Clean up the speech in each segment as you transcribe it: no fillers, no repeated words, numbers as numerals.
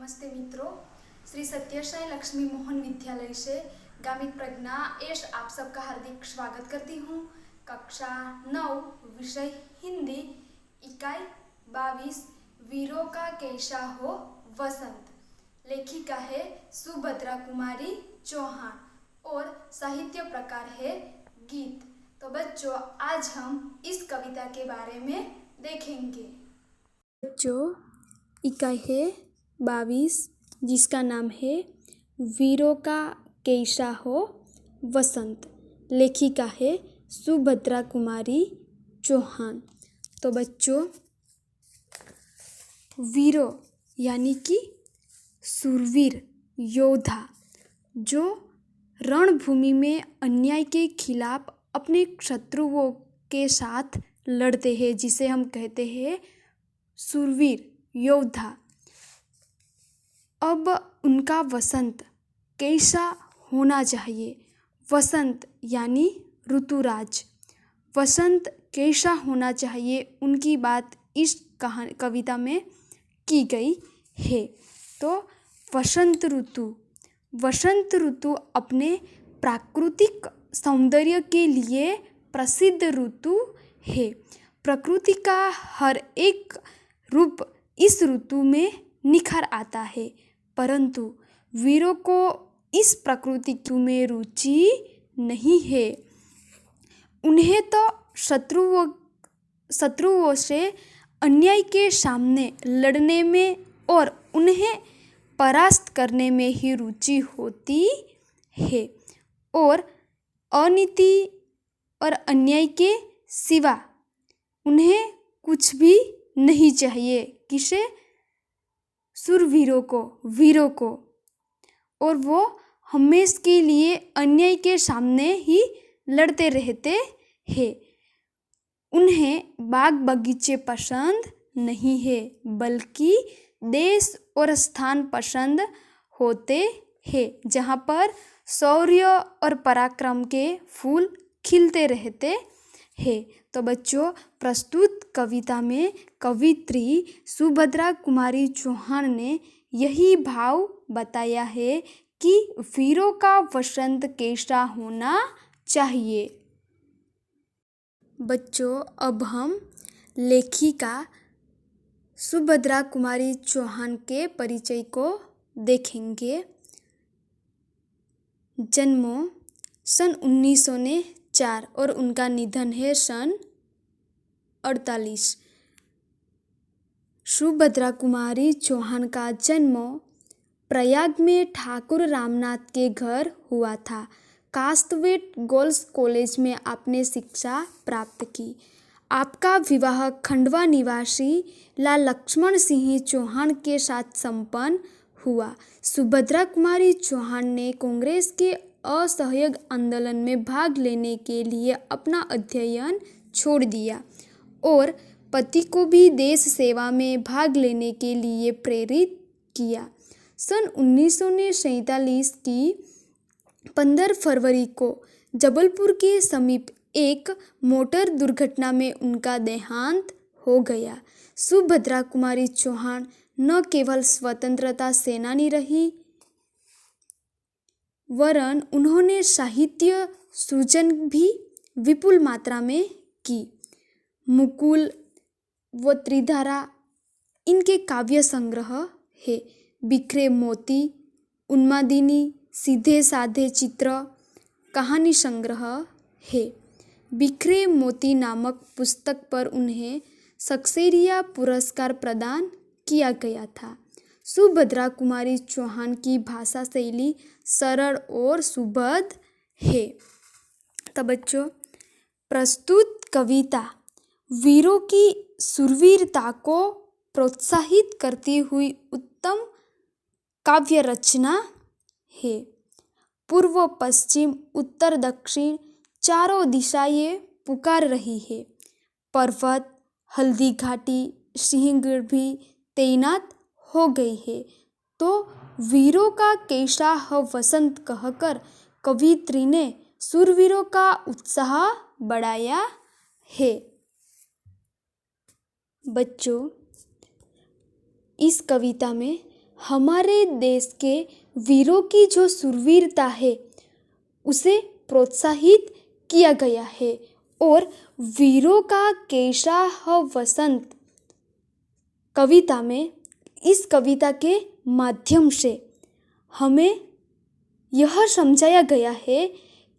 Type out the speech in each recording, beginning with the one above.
नमस्ते मित्रों, श्री सत्यसाई लक्ष्मी मोहन विद्यालय से गामित प्रज्ञा एस आप सबका हार्दिक स्वागत करती हूँ। कक्षा 9 विषय हिंदी, इकाई 22 वीरों का कैसा हो वसंत। लेखिका है सुभद्रा कुमारी चौहान और साहित्य प्रकार है गीत। तो बच्चों, आज हम इस कविता के बारे में देखेंगे। बच्चों, इकाई है 22 जिसका नाम है वीरों का कैसा हो वसंत। लेखिका है सुभद्रा कुमारी चौहान। तो बच्चों, वीरों यानी कि शूरवीर योद्धा जो रणभूमि में अन्याय के खिलाफ अपने शत्रुओं के साथ लड़ते हैं, जिसे हम कहते हैं शूरवीर योद्धा। अब उनका वसंत कैसा होना चाहिए। वसंत यानी ऋतुराज। वसंत कैसा होना चाहिए, उनकी बात इस कविता में की गई है। तो वसंत ऋतु अपने प्राकृतिक सौंदर्य के लिए प्रसिद्ध ऋतु है। प्रकृति का हर एक रूप इस ऋतु में निखर आता है, परंतु वीरों को इस प्रकृति में रुचि नहीं है। उन्हें तो शत्रुओं से अन्याय के सामने लड़ने में और उन्हें परास्त करने में ही रुचि होती है और अनीति और अन्याय के सिवा उन्हें कुछ भी नहीं चाहिए। किसे? शूरवीरों को, वीरों को। और वो हमेशा के लिए अन्याय के सामने ही लड़ते रहते हैं। उन्हें बाग बगीचे पसंद नहीं है, बल्कि देश और स्थान पसंद होते हैं जहाँ पर शौर्य और पराक्रम के फूल खिलते रहते हैं। तो बच्चों, प्रस्तुत कविता में कवित्री सुभद्रा कुमारी चौहान ने यही भाव बताया है कि वीरों का वसंत कैसा होना चाहिए। बच्चों, अब हम लेखिका सुभद्रा कुमारी चौहान के परिचय को देखेंगे। जन्म सन 1904 और उनका निधन है सन 1948। सुभद्रा कुमारी चौहान का जन्म प्रयाग में ठाकुर रामनाथ के घर हुआ था। कास्टवेट गर्ल्स कॉलेज में आपने शिक्षा प्राप्त की। आपका विवाह खंडवा निवासी लाल लक्ष्मण सिंह चौहान के साथ संपन्न हुआ। सुभद्रा कुमारी चौहान ने कांग्रेस के असहयोग आंदोलन में भाग लेने के लिए अपना अध्ययन छोड़ दिया और पति को भी देश सेवा में भाग लेने के लिए प्रेरित किया। सन 1947 की 15 फरवरी को जबलपुर के समीप एक मोटर दुर्घटना में उनका देहांत हो गया। सुभद्रा कुमारी चौहान न केवल स्वतंत्रता सेनानी रही, वरन उन्होंने साहित्य सृजन भी विपुल मात्रा में की। मुकुल व त्रिधारा इनके काव्य संग्रह है। बिखरे मोती, उन्मादिनी, सीधे साधे चित्र कहानी संग्रह है। बिखरे मोती नामक पुस्तक पर उन्हें सक्सेरिया पुरस्कार प्रदान किया गया था। सुभद्रा कुमारी चौहान की भाषा शैली सरल और सुबोध है। तो बच्चों, प्रस्तुत कविता वीरों की शूरवीरता को प्रोत्साहित करती हुई उत्तम काव्य रचना है। पूर्व पश्चिम उत्तर दक्षिण चारों दिशाएं पुकार रही है। पर्वत, हल्दी घाटी, सिंहगढ़ भी तैनात हो गई है। तो वीरों का कैसा है वसंत कहकर कवित्री ने शूरवीरों का उत्साह बढ़ाया है। बच्चों, इस कविता में हमारे देश के वीरों की जो शूरवीरता है उसे प्रोत्साहित किया गया है। और वीरों का कैसा है वसंत कविता में, इस कविता के माध्यम से हमें यह समझाया गया है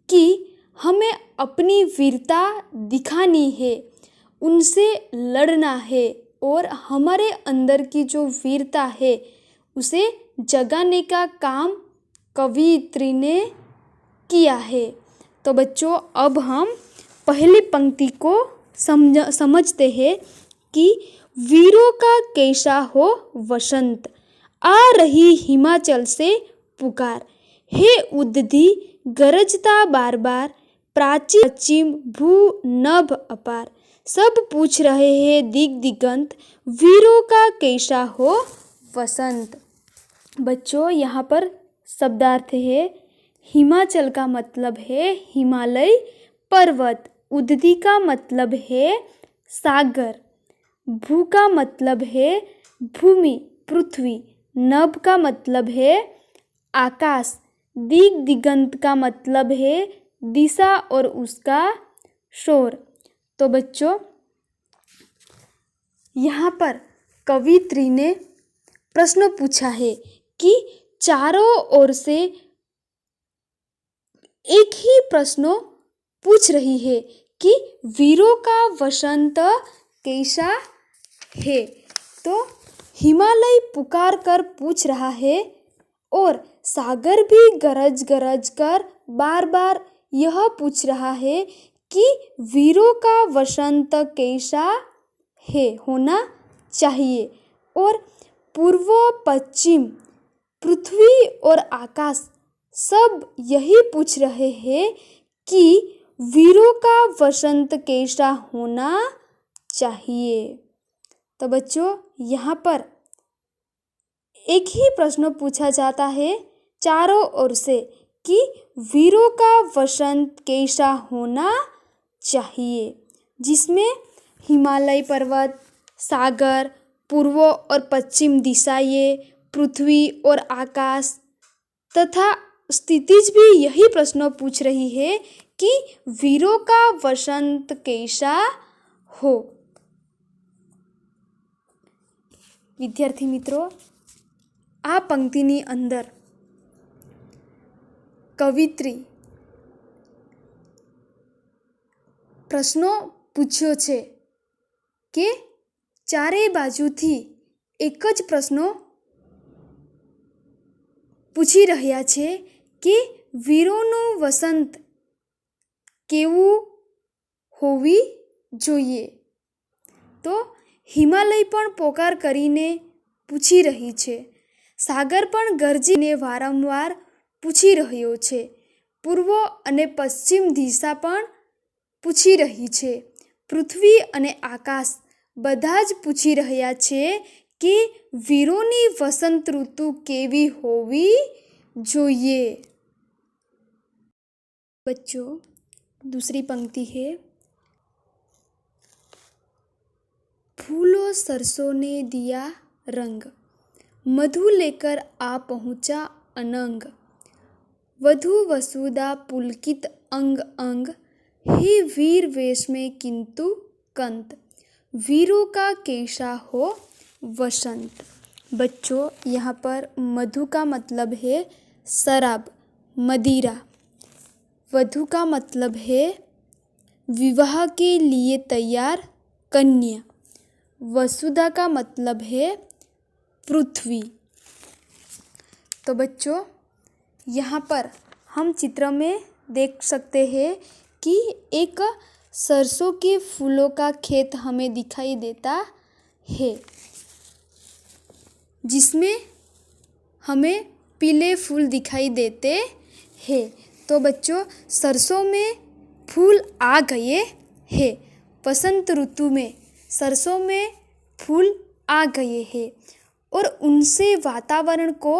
कि हमें अपनी वीरता दिखानी है, उनसे लड़ना है और हमारे अंदर की जो वीरता है उसे जगाने का काम कवियत्री ने किया है। तो बच्चों, अब हम पहली पंक्ति को समझते हैं कि वीरों का कैसा हो वसंत, आ रही हिमाचल से पुकार, हे उद्दी गरजता बार बार, प्राचीन पश्चिम भू नभ अपार, सब पूछ रहे हैं दिग दिगंत, वीरों का कैसा हो वसंत। बच्चों, यहाँ पर शब्दार्थ है। हिमाचल का मतलब है हिमालय पर्वत, उद्दी का मतलब है सागर, भू का मतलब है भूमि पृथ्वी, नभ का मतलब है आकाश, दिग दिगंत का मतलब है दिशा और उसका शोर। तो बच्चों, यहाँ पर कवियत्री ने प्रश्न पूछा है कि चारों ओर से एक ही प्रश्न पूछ रही है कि वीरों का वसंत कैसा है। तो हिमालय पुकार कर पूछ रहा है और सागर भी गरज गरज कर बार बार यह पूछ रहा है कि वीरों का वसंत कैसा है, होना चाहिए। और पूर्व पश्चिम पृथ्वी और आकाश सब यही पूछ रहे हैं कि वीरों का वसंत कैसा होना चाहिए। तो बच्चों, यहाँ पर एक ही प्रश्न पूछा जाता है चारों ओर से कि वीरों का वसंत कैसा होना चाहिए, जिसमें हिमालय पर्वत, सागर, पूर्व और पश्चिम दिशाएं, पृथ्वी और आकाश तथा स्थितिज भी यही प्रश्न पूछ रही है कि वीरों का वसंत कैसा हो। विद्यार्थी मित्रों, आ पंक्तिनी अंदर कवित्री प्रश्नो पूछ्यो छे के चारे बाजुथी एक ज प्रश्नो पूछी રહ્યા છે કે વીરોનું વસંત કેવું હોવી જોઈએ। તો હિમાલય પણ પોકાર કરીને પૂછી રહી છે, સાગર પણ ગરજીને વારંવાર પૂછી રહ્યો છે, પૂર્વ અને પશ્ચિમ દિશા પણ પૂછી રહી છે, પૃથ્વી અને આકાશ બધા જ પૂછી રહ્યા છે કે વીરોની વસંત ઋતુ કેવી હોવી જોઈએ। बच्चों, दूसरी पंक्ति है, फूलों सरसों ने दिया रंग, मधु लेकर आ पहुँचा अनंग, वधु वसुधा पुलकित अंग अंग, हे वीर वेश में किंतु कंत, वीरों का कैसा हो वसंत। बच्चों, यहाँ पर मधु का मतलब है शराब, मदिरा, वधु का मतलब है विवाह के लिए तैयार कन्या, वसुधा का मतलब है पृथ्वी। तो बच्चों, यहाँ पर हम चित्र में देख सकते हैं कि एक सरसों के फूलों का खेत हमें दिखाई देता है, जिसमें हमें पीले फूल दिखाई देते हैं। तो बच्चों, सरसों में फूल आ गए हैं, वसंत ऋतु में सरसों में फूल आ गए हैं और उनसे वातावरण को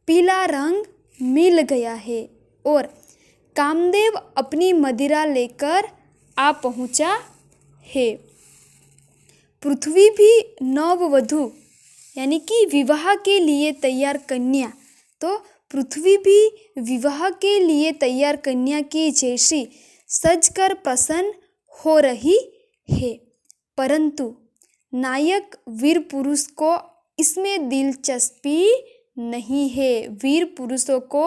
पीला रंग मिल गया है और कामदेव अपनी मदिरा लेकर आ पहुँचा है। पृथ्वी भी नववधु यानी कि विवाह के लिए तैयार कन्या। तो पृथ्वी भी विवाह के लिए तैयार कन्या की जैसी सजकर प्रसन्न हो रही है, परंतु नायक वीर पुरुष को इसमें दिलचस्पी नहीं है। वीर पुरुषों को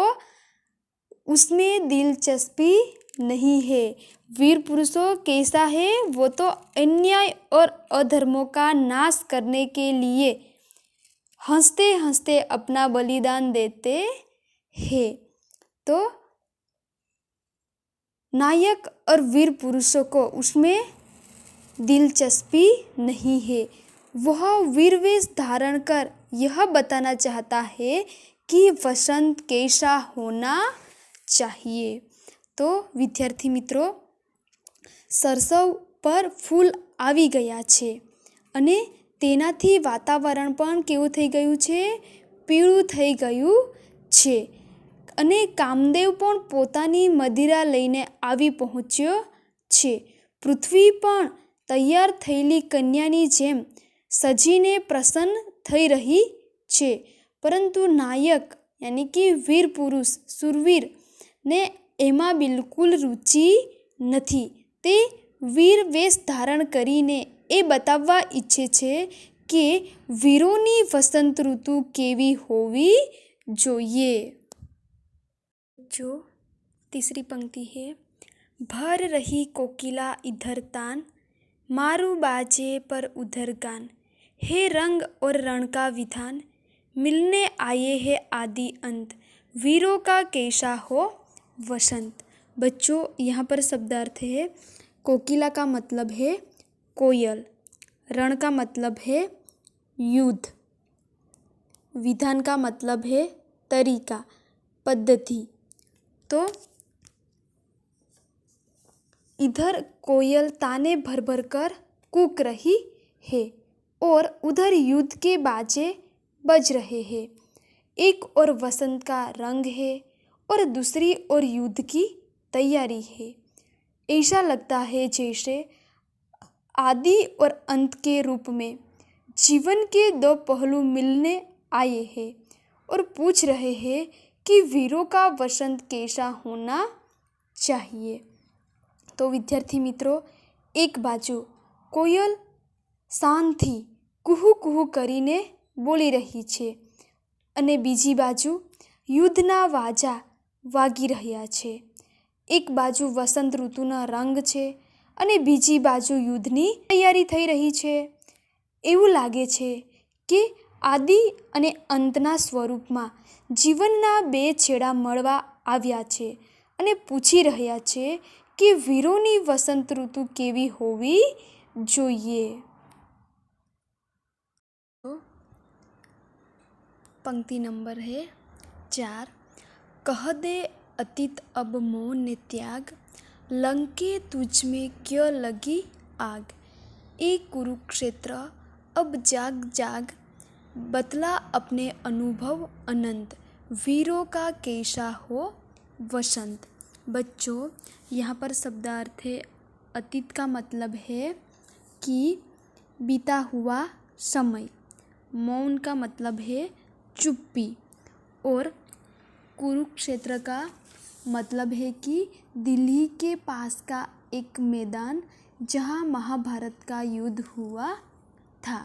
उसमें दिलचस्पी नहीं है। वीर पुरुषों कैसा है? वो तो अन्याय और अधर्मों का नाश करने के लिए हंसते हंसते अपना बलिदान देते हैं। तो नायक और वीर पुरुषों को उसमें दिलचस्पी नहीं है। वह वीर वेश धारण कर यह बताना चाहता है कि वसंत कैसा होना चाहिए। तो विद्यार्थी मित्रों, સરસવ પર ફૂલ આવી ગયા છે અને તેનાથી વાતાવરણ પણ કેવું થઈ ગયું છે? પીળું થઈ ગયું છે અને કામદેવ પણ પોતાની મદિરા લઈને આવી પહોંચ્યો છે. પૃથ્વી પણ તૈયાર થયેલી કન્યાની જેમ સજીને પ્રસન્ન થઈ રહી છે, પરંતુ નાયક યાની કે વીર પુરુષ સુરવીર ને એમાં બિલકુલ રુચિ નથી. તે વીર વેશ ધારણ કરીને એ બતાવવા ઈચ્છે છે કે વીરોની વસંત ઋતુ કેવી હોવી જોઈએ. जो तीसरी पंक्ति है, भर रही कोकिला इधर तान, मारू बाजे पर उधर गान, हे रंग और रण का विधान, मिलने आए है आदि अंत, वीरों का कैसा हो वसंत. बच्चों, यहाँ पर शब्दार्थ है. कोकिला का मतलब है कोयल, रण का मतलब है युद्ध, विधान का मतलब है तरीका, पद्धति. तो इधर कोयल ताने भर भर कर कूक रही है और उधर युद्ध के बाजे बज रहे हैं. एक और वसंत का रंग है और दूसरी ओर युद्ध की तैयारी है. ऐसा लगता है जैसे आदि और अंत के रूप में जीवन के दो पहलू मिलने आए हैं और पूछ रहे हैं कि वीरों का वसंत कैसा होना चाहिए. तो विद्यार्थी मित्रों, एक बाजू कोयल શાંતિ કુહુ કુહુ કરીને બોલી રહી છે અને બીજી બાજુ યુદ્ધના વાજા વાગી રહ્યા છે. એક બાજુ વસંત ઋતુનો રંગ છે અને બીજી બાજુ યુદ્ધની તૈયારી થઈ રહી છે. એવું લાગે છે કે આદિ અને અંતના સ્વરૂપમાં જીવનના બે છેડા મળવા આવ્યા છે અને પૂછી રહ્યા છે કે વીરોની વસંત ઋતુ કેવી હોવી જોઈએ. पंक्ति नंबर है 4. कह दे अतीत अब मोह ने त्याग, लंके तुझ में क्यों लगी आग, ए कुरुक्षेत्र अब जाग जाग, बतला अपने अनुभव अनंत, वीरों का कैसा हो वसंत. बच्चों, यहाँ पर शब्दार्थ है. अतीत का मतलब है कि बीता हुआ समय, मौन का मतलब है चुप्पी और कुरुक्षेत्र का मतलब है कि दिल्ली के पास का एक मैदान जहाँ महाभारत का युद्ध हुआ था.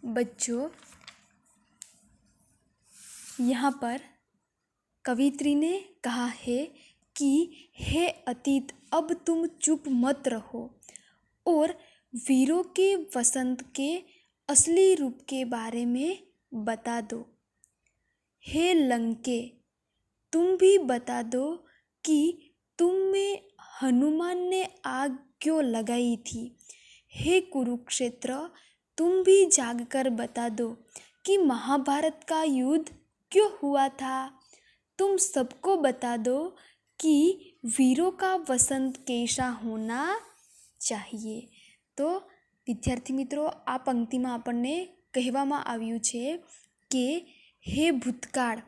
बच्चों, यहाँ पर कवित्री ने कहा है कि हे अतीत, अब तुम चुप मत रहो और वीरों के वसंत के असली रूप के बारे में बता दो. हे लंके, तुम भी बता दो कि तुम में हनुमान ने आग क्यों लगाई थी. हे कुरुक्षेत्र, तुम भी जागकर बता दो कि महाभारत का युद्ध क्यों हुआ था. तुम सबको बता दो कि वीरों का वसंत कैसा होना चाहिए. તો વિદ્યાર્થી મિત્રો, આ પંક્તિમાં આપણને કહેવામાં આવ્યું છે કે હે ભૂતકાળ,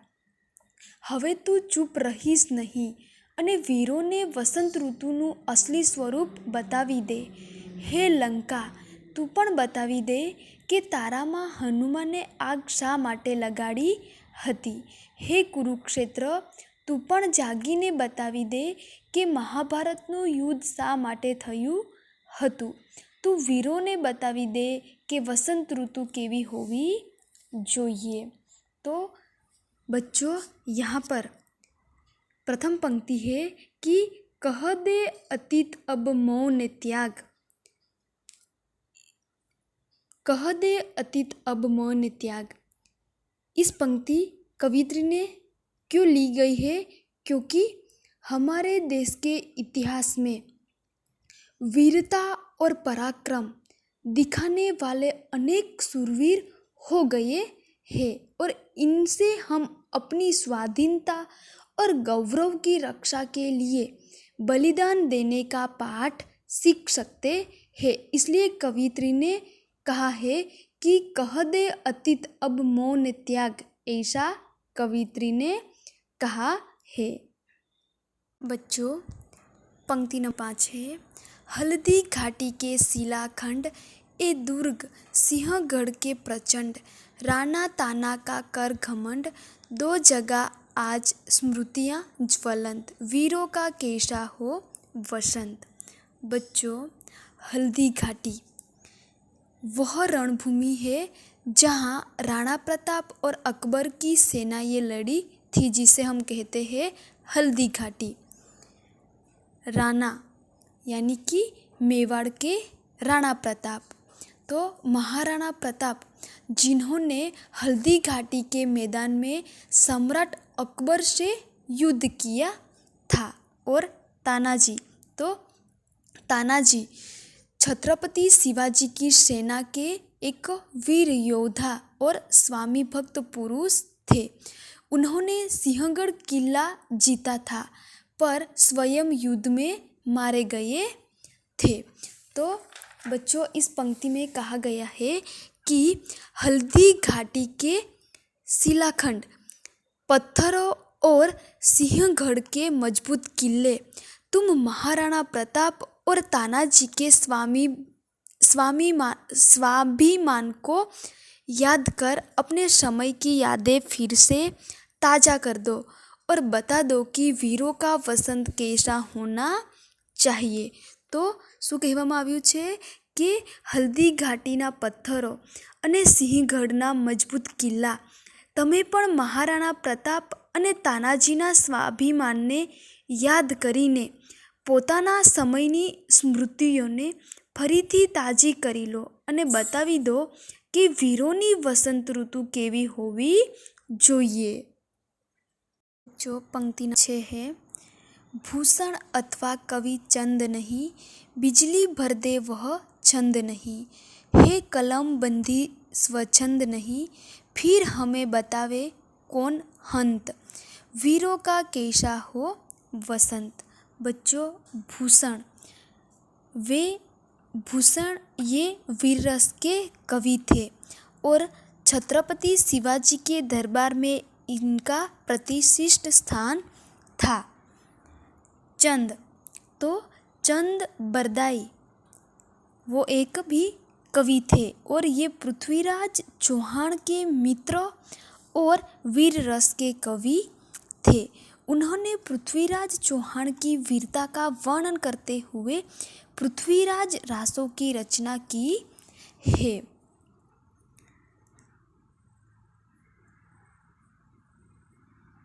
હવે તું ચૂપ રહીશ નહીં અને વીરોને વસંત ઋતુનું અસલી સ્વરૂપ બતાવી દે. હે લંકા, તું પણ બતાવી દે કે તારામાં હનુમાને આગ શા માટે લગાડી હતી. હે કુરુક્ષેત્ર, તું પણ જાગીને બતાવી દે કે મહાભારતનું યુદ્ધ શા માટે થયું હતું. તું વીરોને બતાવી દે કે વસંત ઋતુ કેવી હોવી જોઈએ. तो बच्चों यहाँ पर प्रथम पंक्ति है कि कह दे अतीत अब मौन त्याग. कह दे अतीत अब मौन त्याग. इस पंक्ति कवियत्री ने क्यों ली गई है? क्योंकि हमारे देश के इतिहास में वीरता और पराक्रम दिखाने वाले अनेक शूरवीर हो गए हैं और इनसे हम अपनी स्वाधीनता और गौरव की रक्षा के लिए बलिदान देने का पाठ सीख सकते हैं. इसलिए कवियत्री ने कहा है कि कह दे अतीत अब मौन त्याग, ऐसा कवियत्री ने कहा है. बच्चों पंक्ति नंबर 5 है, हल्दी घाटी के शिलाखंड ए दुर्ग सिंहगढ़ के प्रचंड, राणा ताना का कर घमंड, दो जगह आज स्मृतियाँ ज्वलंत, वीरों का कैसा हो वसंत. बच्चों हल्दी घाटी वह रणभूमि है जहाँ राणा प्रताप और अकबर की सेनाएं लड़ी थी, जिसे हम कहते हैं हल्दी घाटी. राणा यानी कि मेवाड़ के राणा प्रताप. तो महाराणा प्रताप जिन्होंने हल्दी घाटी के मैदान में सम्राट अकबर से युद्ध किया था. और तानाजी, तो तानाजी छत्रपति शिवाजी की सेना के एक वीर योद्धा और स्वामी भक्त पुरुष थे. उन्होंने सिंहगढ़ किला जीता था पर स्वयं युद्ध में मारे गए थे. तो बच्चों इस पंक्ति में कहा गया है कि हल्दी घाटी के शिलाखंड, पत्थरों और सिंहगढ़ के मजबूत किले तुम महाराणा प्रताप और तानाजी के स्वाभिमान को याद कर अपने समय की यादें फिर से ताज़ा कर दो और बता दो कि वीरों का वसंत कैसा होना चाहिए. तो શું કહેવામાં આવ્યું છે કે હલ્દી ઘાટીના પથ્થરો અને સિંહગઢના મજબૂત કિલ્લા તમે પણ મહારાણા પ્રતાપ અને તાનાજીના સ્વાભિમાનને યાદ કરીને પોતાના સમયની સ્મૃતિઓને ફરીથી તાજી કરી લો અને બતાવી દો કે વીરોની વસંત ઋતુ કેવી હોવી જોઈએ. जो पंक्ति 6 है, भूषण अथवा कवि चंद नहीं, बिजली भर दे वह छंद नहीं, हे कलम बंदी स्वच्छंद नहीं, फिर हमें बतावे कौन हंत, वीरों का कैसा हो वसंत. बच्चों भूषण ये वीर रस के कवि थे और छत्रपति शिवाजी के दरबार में इनका प्रतिष्ठित स्थान था. चंद, तो चंद बरदाई वो एक भी कवि थे और ये पृथ्वीराज चौहान के मित्र और वीर रस के कवि थे. उन्होंने पृथ्वीराज चौहान की वीरता का वर्णन करते हुए पृथ्वीराज रासों की रचना की है.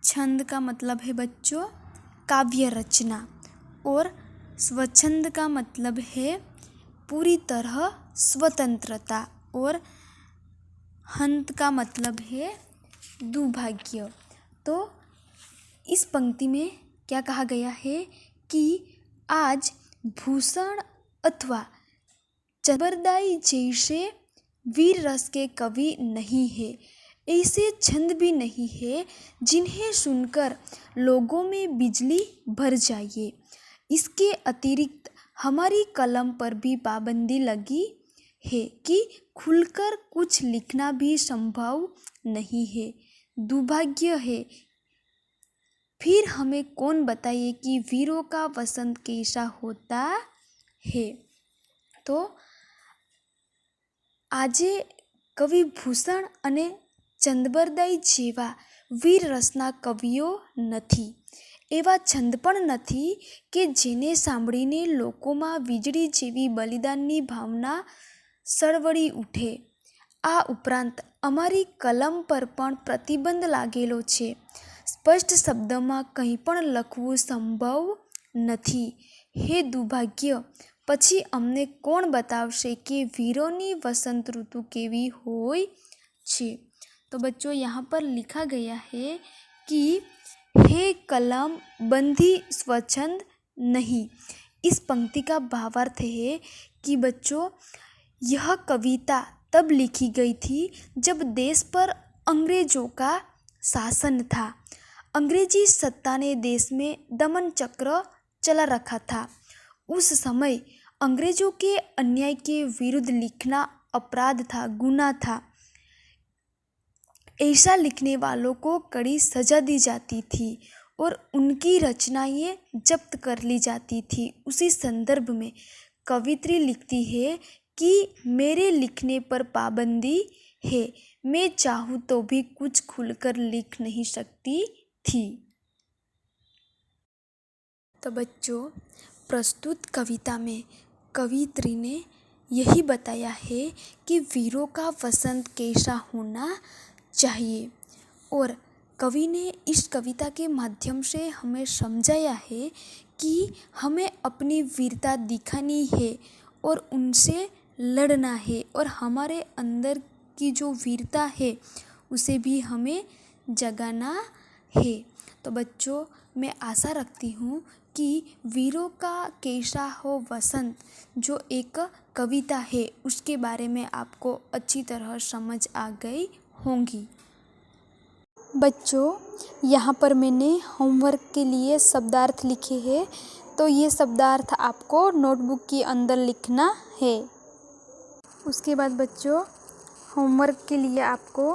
छंद का मतलब है बच्चों काव्य रचना और स्वच्छंद का मतलब है पूरी तरह स्वतंत्रता और हंत का मतलब है दुर्भाग्य. तो इस पंक्ति में क्या कहा गया है कि आज भूषण अथवा चबरदाई जैसे वीर रस के कवि नहीं है, ऐसे छंद भी नहीं है जिन्हें सुनकर लोगों में बिजली भर जाए. इसके अतिरिक्त हमारी कलम पर भी पाबंदी लगी है कि खुलकर कुछ लिखना भी संभव नहीं है. दुर्भाग्य है. फिर हमें कौन बताइए कि वीरों का वसंत कैसा होता है. તો આજે કવિ ભૂષણ અને ચંદબરદાઈ જેવા વીર રસના કવિઓ નથી. એવા છંદ પણ નથી કે જેને સાંભળીને લોકોમાં વીજળી જેવી બલિદાનની ભાવના સળવળી ઉઠે. આ ઉપરાંત અમારી કલમ પર પણ પ્રતિબંધ લાગેલો છે. સ્પષ્ટ શબ્દમાં કંઈ પણ લખવું સંભવ નથી. હે દુર્ભાગ્ય! પછી અમને કોણ બતાવશે કે વીરોની वसंत ऋतु કેવી હોય છે? तो बच्चों यहाँ पर लिखा गया है कि हे कलम बंधी स्वच्छंद नहीं. इस पंक्ति का भावार्थ है कि बच्चों यह कविता तब लिखी गई थी जब देश पर अंग्रेजों का शासन था. अंग्रेजी सत्ता ने देश में दमन चक्र चला रखा था. उस समय अंग्रेजों के अन्याय के विरुद्ध लिखना अपराध था, गुनाह था. ऐसा लिखने वालों को कड़ी सजा दी जाती थी और उनकी रचनाएं जब्त कर ली जाती थी. उसी संदर्भ में कवित्री लिखती है कि मेरे लिखने पर पाबंदी है, मैं चाहूँ तो भी कुछ खुलकर लिख नहीं सकती थी. तो बच्चों प्रस्तुत कविता में कवित्री ने यही बताया है कि वीरों का वसंत कैसा होना चाहिए और कवि ने इस कविता के माध्यम से हमें समझाया है कि हमें अपनी वीरता दिखानी है और उनसे लड़ना है और हमारे अंदर की जो वीरता है उसे भी हमें जगाना है. तो बच्चों मैं आशा रखती हूँ कि वीरों का कैसा हो वसंत जो एक कविता है उसके बारे में आपको अच्छी तरह समझ आ गई होंगी. बच्चों यहाँ पर मैंने होमवर्क के लिए शब्दार्थ लिखे हैं, तो ये शब्दार्थ आपको नोटबुक के अंदर लिखना है. उसके बाद बच्चों होमवर्क के लिए आपको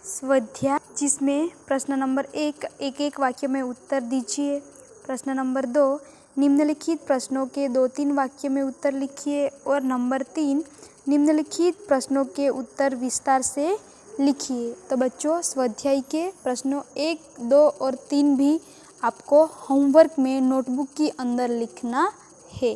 स्वाध्याय जिसमें प्रश्न नंबर 1 एक वाक्य में उत्तर दीजिए. प्रश्न नंबर 2 निम्नलिखित प्रश्नों के 2-3 वाक्य में उत्तर लिखिए और नंबर 3 निम्नलिखित प्रश्नों के उत्तर विस्तार से लिखिए. तो बच्चों स्वाध्याय के प्रश्नों 1, 2 और 3 भी आपको होमवर्क में नोटबुक के अंदर लिखना है.